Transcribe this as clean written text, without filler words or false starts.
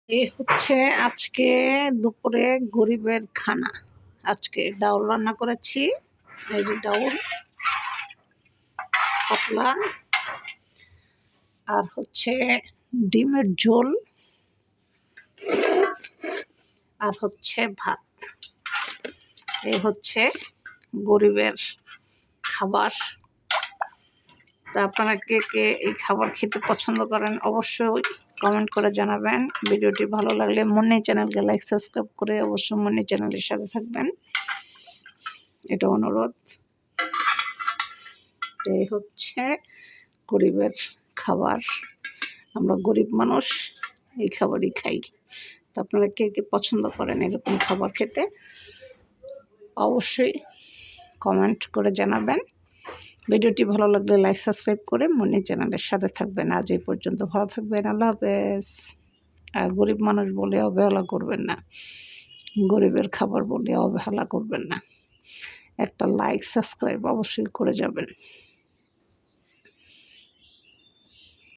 হচ্ছে আজকে দুপুরে গরিবের খানা। আজকে ডাউল রান্না করেছি, এই যে ডাউল পাতলা, আর হচ্ছে ডিমের ঝোল, আর হচ্ছে ভাত। এই হচ্ছে গরিবের খাবার। তা আপনারা কে কে এই খাবার খেতে পছন্দ করেন অবশ্যই কমেন্ট করে জানাবেন। ভিডিওটি ভালো লাগলে মনি চ্যানেলকে লাইক সাবস্ক্রাইব করে অবশ্যই মনি চ্যানেলের সাথে থাকবেন, এটা অনুরোধ। এই হচ্ছে গরিবের খাবার, আমরা গরিব মানুষ এই খাবারই খাই। তো আপনারা কে কে পছন্দ করেন এরকম খাবার খেতে অবশ্যই কমেন্ট করে জানাবেন। ভিডিওটি ভালো লাগলে লাইক সাবস্ক্রাইব করে মনি চ্যানেলের সাথে থাকবেন। আজ এই পর্যন্ত, ভালো থাকবেন, আল্লাহ হাফেজ। আর গরিব মানুষ বলে অবহেলা করবেন না, গরিবের খাবার বলে অবহেলা করবেন না। একটা লাইক সাবস্ক্রাইব অবশ্যই করে যাবেন।